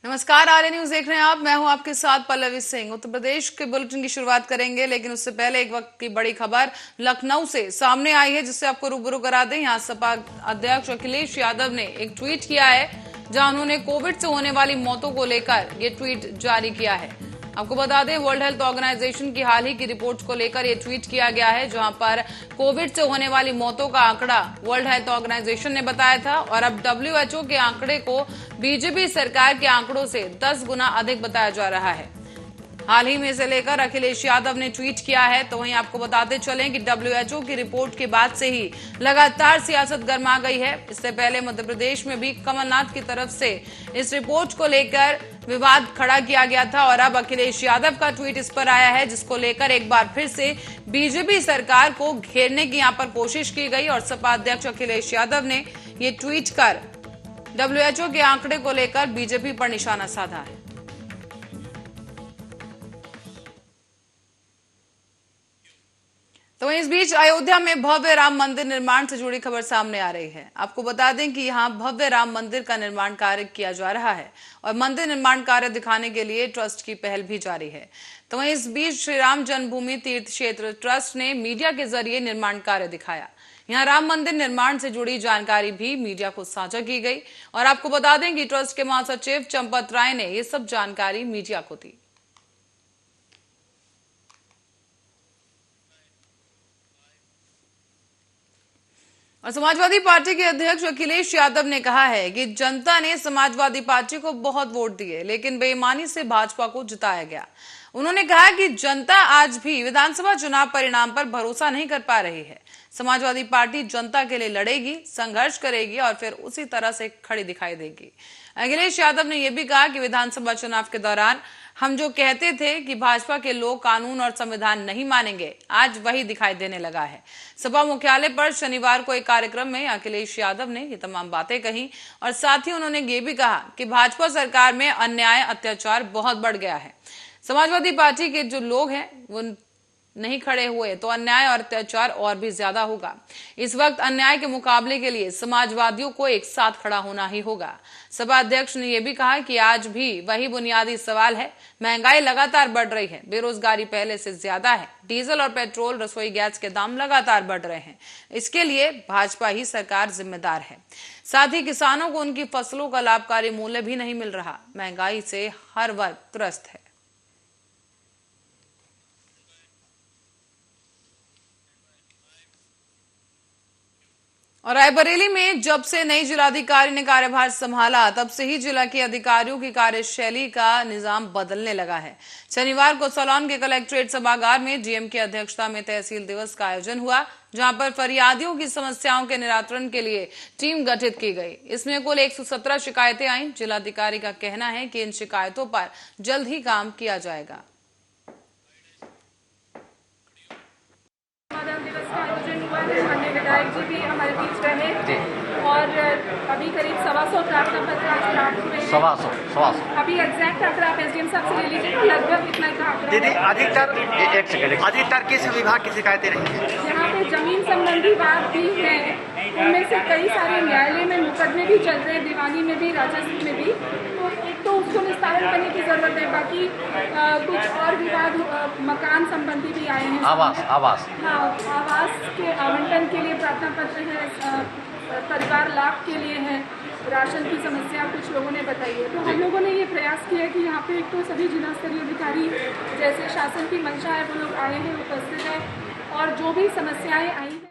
नमस्कार, आर्य न्यूज देख रहे हैं आप। मैं हूं आपके साथ पल्लवी सिंह। उत्तर प्रदेश के बुलेटिन की शुरुआत करेंगे, लेकिन उससे पहले एक वक्त की बड़ी खबर लखनऊ से सामने आई है, जिससे आपको रूबरू करा दें। यहां सपा अध्यक्ष अखिलेश यादव ने एक ट्वीट किया है, जहां उन्होंने कोविड से होने वाली मौतों को लेकर ये ट्वीट जारी किया है। आपको बता दें, वर्ल्ड हेल्थ ऑर्गेनाइजेशन की हाल ही की रिपोर्ट को लेकर यह ट्वीट किया गया है, जहां पर कोविड से होने वाली मौतों का आंकड़ा वर्ल्ड हेल्थ ऑर्गेनाइजेशन ने बताया था, और अब WHO के आंकड़े को बीजेपी सरकार के आंकड़ों से 10 गुना अधिक बताया जा रहा है। हाल ही में इसे लेकर अखिलेश यादव ने ट्वीट किया है। तो वहीं आपको बताते चलें कि WHO की रिपोर्ट के बाद से ही लगातार सियासत गर्मा गई है। इससे पहले मध्य प्रदेश में भी कमलनाथ की तरफ से इस रिपोर्ट को लेकर विवाद खड़ा किया गया था, और अब अखिलेश यादव का ट्वीट इस पर आया है, जिसको लेकर एक बार फिर से बीजेपी सरकार को घेरने की यहां पर कोशिश की गई, और सपा अध्यक्ष अखिलेश यादव ने ये ट्वीट कर WHO के आंकड़े को लेकर बीजेपी पर निशाना साधा है। तो इस बीच अयोध्या में भव्य राम मंदिर निर्माण से जुड़ी खबर सामने आ रही है। आपको बता दें कि यहां भव्य राम मंदिर का निर्माण कार्य किया जा रहा है, और मंदिर निर्माण कार्य दिखाने के लिए ट्रस्ट की पहल भी जारी है। तो इस बीच श्री राम जन्मभूमि तीर्थ क्षेत्र ट्रस्ट ने मीडिया के जरिए निर्माण कार्य दिखाया। यहां राम मंदिर निर्माण से जुड़ी जानकारी भी मीडिया को साझा की गई, और आपको बता दें कि ट्रस्ट के महासचिव चंपत राय ने ये सब जानकारी मीडिया को दी। और समाजवादी पार्टी के अध्यक्ष अखिलेश यादव ने कहा है कि जनता ने समाजवादी पार्टी को बहुत वोट दिए, लेकिन बेईमानी से भाजपा को जिताया गया। उन्होंने कहा कि जनता आज भी विधानसभा चुनाव परिणाम पर भरोसा नहीं कर पा रही है। समाजवादी पार्टी जनता के लिए लड़ेगी, संघर्ष करेगी, और फिर उसी तरह से खड़ी दिखाई देगी। अखिलेश यादव ने यह भी कहा कि विधानसभा चुनाव के दौरान हम जो कहते थे कि भाजपा के लोग कानून और संविधान नहीं मानेंगे, आज वही दिखाई देने लगा है। सपा मुख्यालय पर शनिवार को एक कार्यक्रम में अखिलेश यादव ने ये तमाम बातें कही, और साथ ही उन्होंने ये भी कहा कि भाजपा सरकार में अन्याय अत्याचार बहुत बढ़ गया है। समाजवादी पार्टी के जो लोग हैं वो नहीं खड़े हुए तो अन्याय और अत्याचार और भी ज्यादा होगा। इस वक्त अन्याय के मुकाबले के लिए समाजवादियों को एक साथ खड़ा होना ही होगा। सपा अध्यक्ष ने यह भी कहा कि आज भी वही बुनियादी सवाल है, महंगाई लगातार बढ़ रही है, बेरोजगारी पहले से ज्यादा है, डीजल और पेट्रोल, रसोई गैस के दाम लगातार बढ़ रहे हैं। इसके लिए भाजपा ही सरकार जिम्मेदार है। साथ ही किसानों को उनकी फसलों का लाभकारी मूल्य भी नहीं मिल रहा। महंगाई से हर वर्ग त्रस्त है। और रायबरेली में जब से नई जिलाधिकारी ने कार्यभार संभाला, तब से ही जिला के अधिकारियों की कार्यशैली का निजाम बदलने लगा है। शनिवार को सोलन के कलेक्ट्रेट सभागार में डीएम की अध्यक्षता में तहसील दिवस का आयोजन हुआ, जहां पर फरियादियों की समस्याओं के निराकरण के लिए टीम गठित की गई। इसमें कुल 117 शिकायतें आईं। जिलाधिकारी का कहना है कि इन शिकायतों पर जल्द ही काम किया जाएगा। विधायक जी भी हमारे बीच रहे, और अभी करीब 125 प्रार्थना पत्र आज प्राप्त हुए हैं। 125 अभी एग्जैक्ट आंकड़ा आप एसडीएम साहब से ले लीजिए, लगभग इतना का आंकड़ा। दीदी अधिकतर किस विभाग की शिकायतें रही हैं? यहाँ पे जमीन संबंधी बात भी है, उनमें से कई सारे न्यायालय में मुकदमे भी चल रहे हैं, दीवानी में भी, राजस्व में भी। तो एक तो उसको निस्तारण करने की जरूरत है। बाकी कुछ और विवाद मकान संबंधी भी आए हैं। आवास हाँ, आवास के आवंटन के लिए प्रार्थना पत्र है, परिवार लाभ के लिए है, राशन की समस्या कुछ लोगों ने बताई है। तो हम लोगों ने ये प्रयास किया कि यहाँ पे एक तो सभी जिला स्तरीय अधिकारी, जैसे शासन की मंशा है, वो लोग आए हैं, उपस्थित है, और जो भी समस्याएं आई हैं।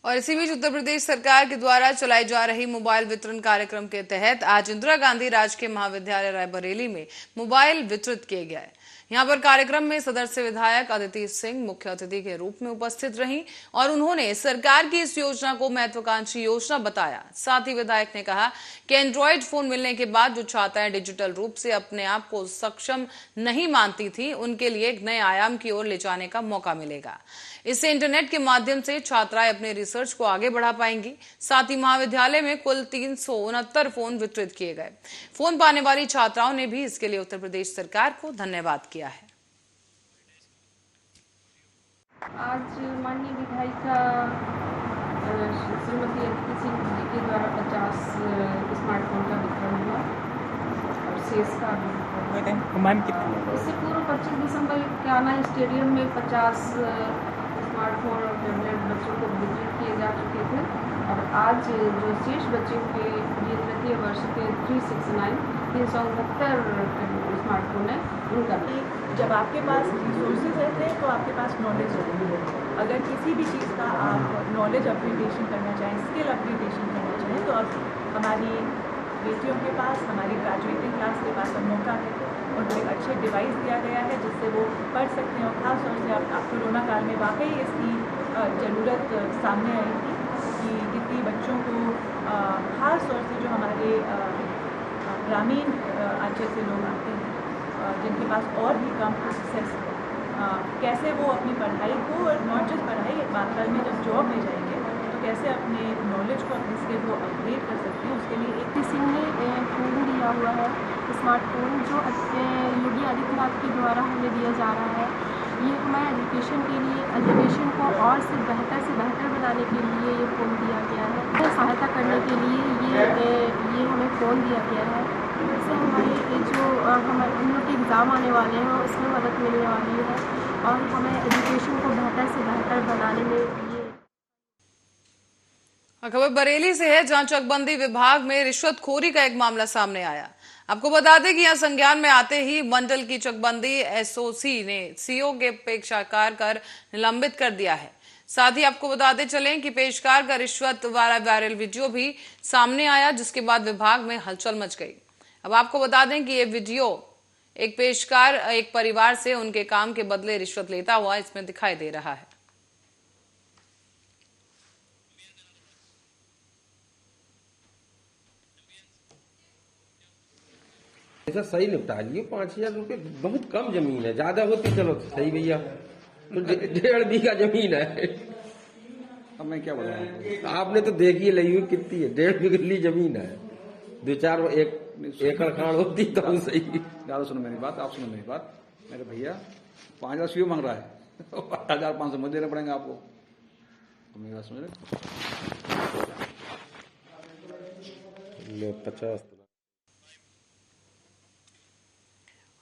और इसी बीच उत्तर प्रदेश सरकार के द्वारा चलाई जा रही मोबाइल वितरण कार्यक्रम के तहत आज इंदिरा गांधी राजकीय महाविद्यालय रायबरेली में मोबाइल वितरित किए गए। यहां पर कार्यक्रम में सदस्य विधायक अदिति सिंह मुख्य अतिथि के रूप में उपस्थित रहीं, और उन्होंने सरकार की इस योजना को महत्वाकांक्षी योजना बताया। साथ ही विधायक ने कहा कि एंड्रॉइड फोन मिलने के बाद जो छात्राएं डिजिटल रूप से अपने आप को सक्षम नहीं मानती थी, उनके लिए एक नए आयाम की ओर ले जाने का मौका मिलेगा। इससे इंटरनेट के माध्यम से छात्राएं अपने रिसर्च को आगे बढ़ा पाएंगी। साथ ही महाविद्यालय में कुल 369 फोन वितरित किए गए। फोन पाने वाली छात्राओं ने भी इसके लिए उत्तर प्रदेश सरकार को धन्यवाद किया है। आज माननीय विधायिका श्रीमती अदिति सिंह जी के द्वारा 50 स्मार्टफोन का वितरण हुआ। विशेषता है। मैम कितनी इससे पूर्व 25 दिसंबर कान्हा स्टेडियम में 50 स्मार्टफोन और टैबलेट बच्चों को वितरित किए जा चुके थे और आज जो शेष बच्चों के ये तृतीय वर्ष के 369 स्मार्टफोन है उनका जब आपके पास रिसोर्सेज रहते हैं तो आपके पास नॉलेज रहती है। अगर किसी भी चीज़ का आप नॉलेज अपग्रेडेशन करना चाहें, स्किल अपग्रेडेशन करना चाहें, तो अब हमारी बेटियों के पास, हमारी ग्रेजुएटिंग क्लास के पास अब मौका है। उनको एक अच्छे डिवाइस दिया गया है जिससे वो पढ़ सकते हैं और ख़ास तौर से अब कोरोना काल में वाकई इसकी ज़रूरत सामने आई थी कि कितनी बच्चों को ख़ास तौर से जो हमारे ग्रामीण अंचल से लोग आते हैं जिनके पास और भी कम एक्सेस है, कैसे वो अपनी पढ़ाई को और नॉट जस्ट पढ़ाई, एक बात कल में जब जॉब में जाएंगे तो कैसे अपने नॉलेज को, अपनी स्किल को अपग्रेड कर सकते हैं, उसके लिए एक किसी ने फ़ोन दिया हुआ है, स्मार्टफोन जो योगी आदित्यनाथ के द्वारा हमें दिया जा रहा है। ये हमारे एजुकेशन को और से बेहतर बनाने के लिए ये फ़ोन दिया गया है। सहायता करने के लिए ये हमें फ़ोन दिया गया है। इससे हमारे जो हमारे हम लोग के एग्ज़ाम आने वाले हैं उसमें मदद मिलने वाली है और हमें एजुकेशन को बेहतर से बेहतर बनाने में ये। खबर बरेली से है जहां चकबंदी विभाग में रिश्वतखोरी का एक मामला सामने आया। आपको बता दें कि यहां संज्ञान में आते ही मंडल की चकबंदी एसओसी ने सीओ के पेशकार कर निलंबित कर दिया है। साथ ही आपको बताते चलें कि पेशकार का रिश्वत वाला वायरल वीडियो भी सामने आया जिसके बाद विभाग में हलचल मच गई। अब आपको बता दें कि ये वीडियो एक पेशकार एक परिवार से उनके काम के बदले रिश्वत लेता हुआ इसमें दिखाई दे रहा है। ऐसा सही निपटा लिए 5,000 रुपये, बहुत कम जमीन है, ज्यादा होती चलो तो सही भैया, तो 1.5 बीघा जमीन है। अब मैं क्या बोलूं, आपने तो देखी ली हुई कितनी है, 1.5 बीघा जमीन है, 2-4 एकड़ खाड़ होती तो सही। ज्यादा सुनो मेरी बात, आप सुनो मेरी बात। मेरे भैया 5,000 सीओ मांग रहा है 8,500 मुझे देना पड़ेगा आपको, तो मेरी बात सुन रहे 50।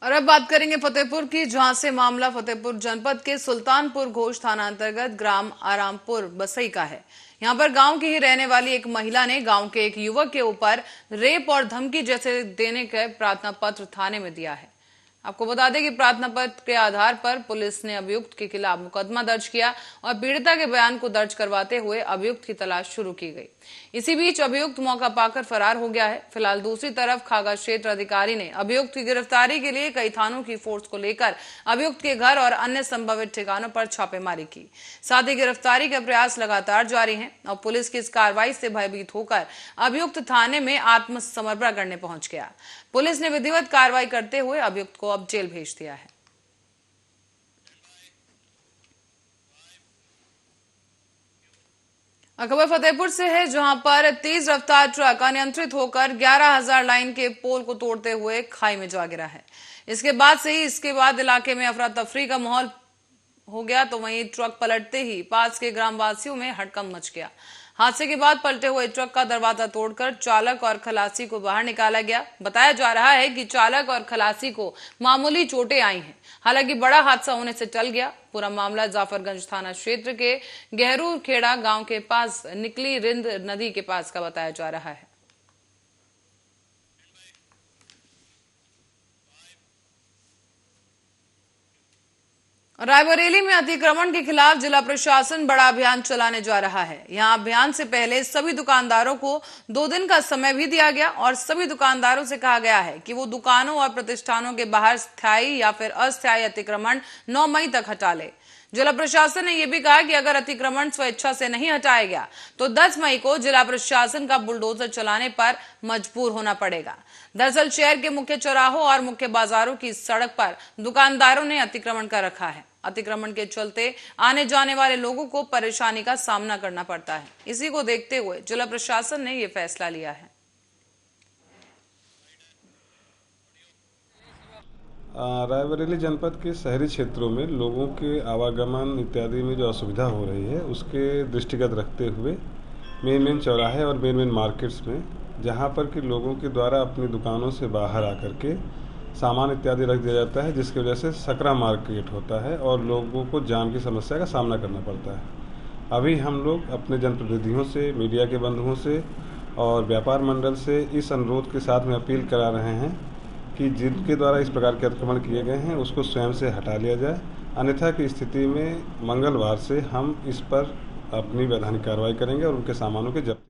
और अब बात करेंगे फतेहपुर की, जहां से मामला फतेहपुर जनपद के सुल्तानपुर घोष थाना अंतर्गत ग्राम आरामपुर बसई का है। यहां पर गांव की ही रहने वाली एक महिला ने गांव के एक युवक के ऊपर रेप और धमकी जैसे देने का प्रार्थना पत्र थाने में दिया है। आपको बता दें कि प्रार्थना पत्र के आधार पर पुलिस ने अभियुक्त के खिलाफ मुकदमा दर्ज किया और पीड़िता के बयान को दर्ज करवाते हुए अभियुक्त की तलाश शुरू की गई। इसी बीच अभियुक्त मौका पाकर फरार हो गया है। फिलहाल दूसरी तरफ खागा क्षेत्र अधिकारी ने अभियुक्त की गिरफ्तारी के लिए कई थानों की फोर्स को लेकर अभियुक्त के घर और अन्य संभावित ठिकानों पर छापेमारी की। साथ ही गिरफ्तारी के प्रयास लगातार जारी हैं और पुलिस की इस कार्रवाई से भयभीत होकर अभियुक्त थाने में आत्मसमर्पण करने पहुंच गया। पुलिस ने विधिवत कार्रवाई करते हुए अभियुक्त को अब जेल भेज दिया है। खबर फतेहपुर से है, जहां पर तेज रफ्तार ट्रक अनियंत्रित होकर 11,000 लाइन के पोल को तोड़ते हुए खाई में जा गिरा है। इसके बाद इलाके में अफरा तफरी का माहौल हो गया, तो वहीं ट्रक पलटते ही पास के ग्रामवासियों में हड़कंप मच गया। हादसे के बाद पलटे हुए ट्रक का दरवाजा तोड़कर चालक और खलासी को बाहर निकाला गया। बताया जा रहा है कि चालक और खलासी को मामूली चोटें आई हैं, हालांकि बड़ा हादसा होने से टल गया। पूरा मामला जाफरगंज थाना क्षेत्र के गहरू खेड़ा गांव के पास निकली रिंद नदी के पास का बताया जा रहा है। रायबरेली में अतिक्रमण के खिलाफ जिला प्रशासन बड़ा अभियान चलाने जा रहा है। यहां अभियान से पहले सभी दुकानदारों को 2 दिन का समय भी दिया गया और सभी दुकानदारों से कहा गया है कि वो दुकानों और प्रतिष्ठानों के बाहर स्थायी या फिर अस्थायी अतिक्रमण 9 मई तक हटा ले। जिला प्रशासन ने यह भी कहा कि अगर अतिक्रमण स्वेच्छा से नहीं हटाया गया तो 10 मई को जिला प्रशासन का बुलडोजर चलाने पर मजबूर होना पड़ेगा। दरअसल शहर के मुख्य चौराहों और मुख्य बाजारों की सड़क पर दुकानदारों ने अतिक्रमण कर रखा है। अतिक्रमण के चलते आने जाने वाले लोगों को परेशानी का सामना करना पड़ता है। इसी को देखते हुए जिला प्रशासन ने यह फैसला लिया है। रायबरेली जनपद के शहरी क्षेत्रों में लोगों के आवागमन इत्यादि में जो असुविधा हो रही है उसके दृष्टिगत रखते हुए मेन चौराहे और मेन मार्केट्स में जहाँ पर कि लोगों के द्वारा अपनी दुकानों से बाहर आकर के सामान इत्यादि रख दिया जाता है, जिसकी वजह से सकरा मार्केट होता है और लोगों को जाम की समस्या का सामना करना पड़ता है। अभी हम लोग अपने जनप्रतिनिधियों से, मीडिया के बंधुओं से और व्यापार मंडल से इस अनुरोध के साथ में अपील करा रहे हैं कि जिनके द्वारा इस प्रकार के अतिक्रमण किए गए हैं उसको स्वयं से हटा लिया जाए, अन्यथा की स्थिति में मंगलवार से हम इस पर अपनी वैधानिक कार्रवाई करेंगे और उनके सामानों के जब्त।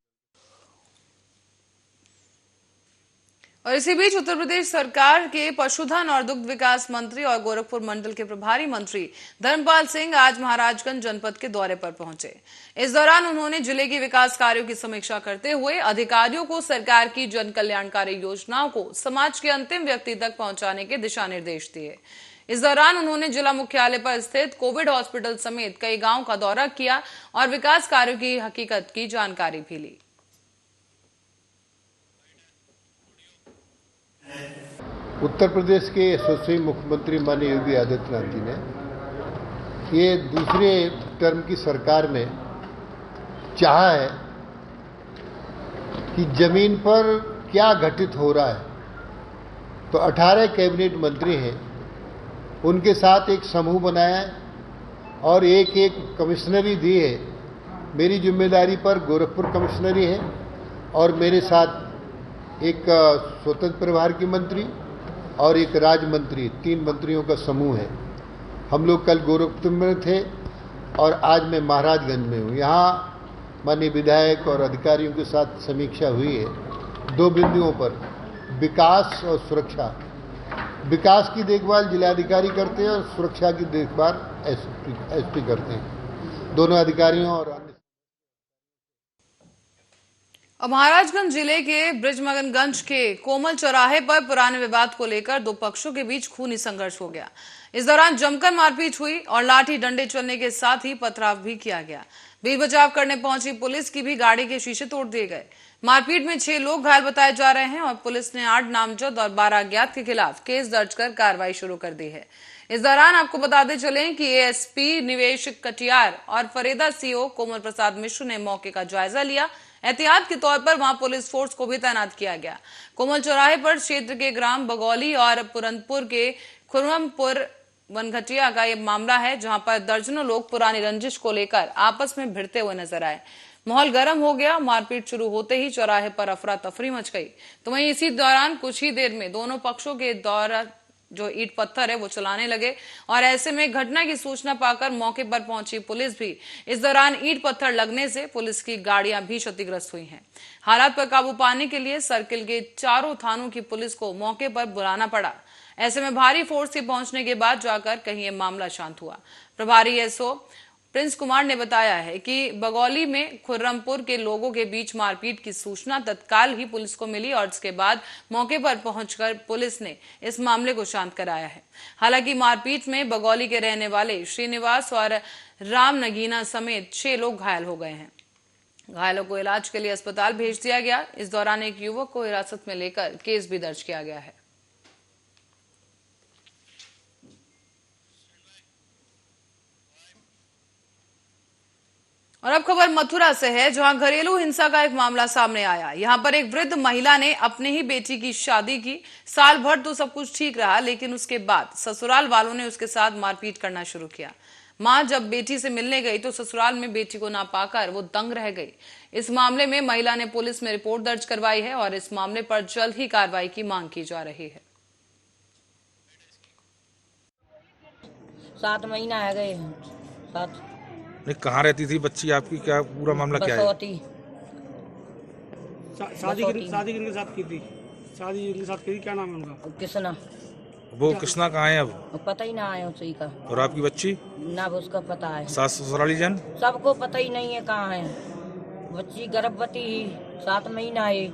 और इसी बीच उत्तर प्रदेश सरकार के पशुधन और दुग्ध विकास मंत्री और गोरखपुर मंडल के प्रभारी मंत्री धर्मपाल सिंह आज महाराजगंज जनपद के दौरे पर पहुंचे। इस दौरान उन्होंने जिले के विकास कार्यों की समीक्षा करते हुए अधिकारियों को सरकार की जन कल्याणकारी योजनाओं को समाज के अंतिम व्यक्ति तक पहुंचाने के दिशा निर्देश दिए। इस दौरान उन्होंने जिला मुख्यालय पर स्थित कोविड हॉस्पिटल समेत कई गांवों का दौरा किया और विकास कार्यों की हकीकत की जानकारी भी ली। उत्तर प्रदेश के यशस्वी मुख्यमंत्री माननीय योगी आदित्यनाथ जी ने ये दूसरे टर्म की सरकार में चाहा है कि जमीन पर क्या घटित हो रहा है, तो 18 कैबिनेट मंत्री हैं, उनके साथ एक समूह बनाया है और एक कमिश्नरी दी है। मेरी जिम्मेदारी पर गोरखपुर कमिश्नरी है और मेरे साथ एक स्वतंत्र प्रभार की मंत्री और एक राज्य मंत्री, 3 मंत्रियों का समूह है। हम लोग कल गोरखपुर में थे और आज मैं महाराजगंज में हूँ। यहाँ माननीय विधायक और अधिकारियों के साथ समीक्षा हुई है 2 बिंदुओं पर, विकास और सुरक्षा। विकास की देखभाल जिलाधिकारी करते हैं और सुरक्षा की देखभाल एसपी करते हैं, दोनों अधिकारियों और अन्य। महाराजगंज जिले के ब्रिजमगनगंज के कोमल चौराहे पर पुराने विवाद को लेकर 2 पक्षों के बीच खूनी संघर्ष हो गया। इस दौरान जमकर मारपीट हुई और लाठी डंडे चलने के साथ ही पथराव भी किया गया। बीच बचाव करने पहुंची पुलिस की भी गाड़ी के शीशे तोड़ दिए गए। मारपीट में 6 लोग घायल बताए जा रहे हैं और पुलिस ने 8 नामजद और 12 अज्ञात के खिलाफ केस दर्ज कर कार्रवाई शुरू कर दी है। इस दौरान आपको बताते चलें कि एएसपी निवेश कटियार और फरेदा सीओ कोमल प्रसाद मिश्र ने मौके का जायजा लिया। एहतियात के तौर पर वहां पुलिस फोर्स को भी तैनात किया गया। कोमल चौराहे पर क्षेत्र के ग्राम बगौली और पुरनपुर के खुरमपुर वनघटिया का यह मामला है, जहां पर दर्जनों लोग पुरानी रंजिश को लेकर आपस में भिड़ते हुए नजर आए। माहौल गर्म हो गया। मारपीट शुरू होते ही चौराहे पर अफरा तफरी मच गई। तो वहीं इसी दौरान कुछ ही देर में दोनों पक्षों के दौरा जो ईंट पत्थर है वो चलाने लगे और ऐसे में घटना की सूचना पाकर मौके पर पहुंची पुलिस भी। इस दौरान ईंट पत्थर लगने से पुलिस की गाड़ियां भी क्षतिग्रस्त हुई हैं। हालात पर काबू पाने के लिए सर्किल के चारों थानों की पुलिस को मौके पर बुलाना पड़ा। ऐसे में भारी फोर्स के पहुंचने के बाद जाकर कहीं यह मामला शांत हुआ। प्रभारी एसओ प्रिंस कुमार ने बताया है कि बगौली में खुर्रमपुर के लोगों के बीच मारपीट की सूचना तत्काल ही पुलिस को मिली और इसके बाद मौके पर पहुंचकर पुलिस ने इस मामले को शांत कराया है। हालांकि मारपीट में बगौली के रहने वाले श्रीनिवास और राम नगीना समेत 6 लोग घायल हो गए हैं। घायलों को इलाज के लिए अस्पताल भेज दिया गया। इस दौरान एक युवक को हिरासत में लेकर केस भी दर्ज किया गया है। और अब खबर मथुरा से है, जहां घरेलू हिंसा का एक मामला सामने आया। यहां पर एक वृद्ध महिला ने अपने ही बेटी की शादी की। साल भर तो सब कुछ ठीक रहा, लेकिन उसके बाद ससुराल वालों ने उसके साथ मारपीट करना शुरू किया। मां जब बेटी से मिलने गई तो ससुराल में बेटी को ना पाकर वो दंग रह गई। इस मामले में महिला ने पुलिस में रिपोर्ट दर्ज करवाई है और इस मामले पर जल्द ही कार्रवाई की मांग की जा रही है। 7 महीना आ गए हैं। 7 कहाँ रहती थी बच्ची आपकी, क्या पूरा मामला क्या है? शादी किनके साथ की थी? शादी जिनके साथ की थी क्या नाम है उनका? कृष्णा। वो कृष्णा कहाँ है अब? पता ही ना है उसी का। और आपकी बच्ची? ना उसका पता है। सास ससुराली जन सबको पता ही नहीं है कहाँ है। बच्ची गर्भवती ही 7 महीना है।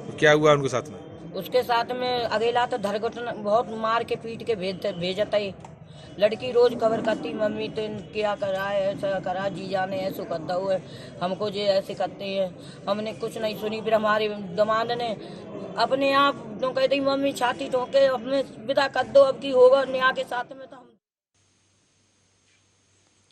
तो क्या हुआ उनके साथ में? उसके साथ में अकेला तो धरघटना बहुत मार के पीट के भेजता है। लड़की रोज खबर करती, मम्मी तो क्या करा है, ऐसा करा, जीजा ने ऐसा करता हुआ हमको जो ऐसे करते हैं। हमने कुछ नहीं सुनी। फिर हमारे दामाद ने अपने आप तो कह दी, मम्मी छाती ठोके अपने विदा कर दो, अब की होगा न्याय के साथ में। तो हम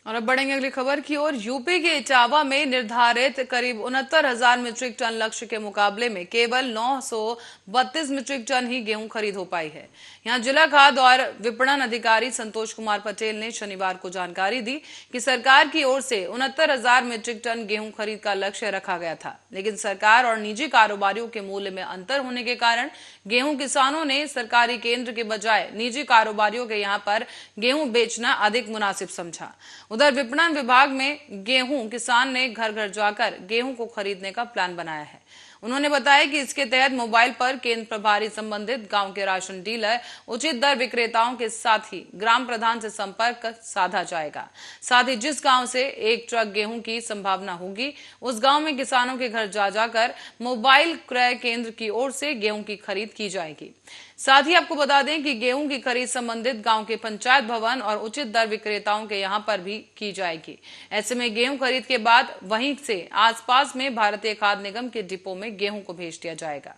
और अब बढ़ेंगे अगली खबर की ओर। यूपी के इटावा में निर्धारित करीब 69,000 मीट्रिक टन लक्ष्य के मुकाबले में केवल 932 मीट्रिक टन ही गेहूं खरीद हो पाई है। यहां जिला खाद्य और विपणन अधिकारी संतोष कुमार पटेल ने शनिवार को जानकारी दी कि सरकार की ओर से 69,000 मीट्रिक टन गेहूं खरीद का लक्ष्य रखा गया था, लेकिन सरकार और निजी कारोबारियों के मूल्य में अंतर होने के कारण गेहूं किसानों ने सरकारी केंद्र के बजाय निजी कारोबारियों के यहां पर गेहूं बेचना अधिक मुनासिब समझा। उधर विपणन विभाग में गेहूं किसान ने घर घर जाकर गेहूं को खरीदने का प्लान बनाया है। उन्होंने बताया कि इसके तहत मोबाइल पर केंद्र प्रभारी संबंधित गांव के राशन डीलर, उचित दर विक्रेताओं के साथ ही ग्राम प्रधान से संपर्क साधा जाएगा। साथ ही जिस गांव से एक ट्रक गेहूं की संभावना होगी, उस गांव में किसानों के घर जा जाकर मोबाइल क्रय केंद्र की ओर से गेहूं की खरीद की जाएगी। साथ ही आपको बता दें कि गेहूं की खरीद संबंधित गांव के पंचायत भवन और उचित दर विक्रेताओं के यहां पर भी की जाएगी। ऐसे में गेहूं खरीद के बाद वहीं से आसपास में भारतीय खाद्य निगम के डिपो में गेहूं को भेज दिया जाएगा।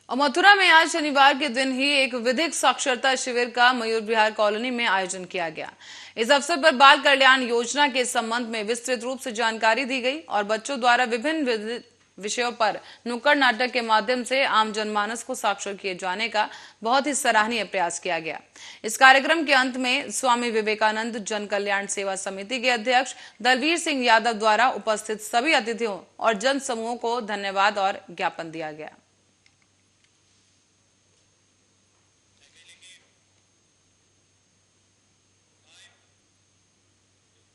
और मथुरा में आज शनिवार के दिन ही एक विधिक साक्षरता शिविर का मयूर विहार कॉलोनी में आयोजन किया गया। इस अवसर पर बाल कल्याण योजना के संबंध में विस्तृत रूप से जानकारी दी गई और बच्चों द्वारा विभिन्न विषयों पर नुक्कड़ नाटक के माध्यम से आम जनमानस को साक्षर किए जाने का बहुत ही सराहनीय प्रयास किया गया। इस कार्यक्रम के अंत में स्वामी विवेकानंद जन कल्याण सेवा समिति के अध्यक्ष दलवीर सिंह यादव द्वारा उपस्थित सभी अतिथियों और जन समूहों को धन्यवाद और ज्ञापन दिया गया।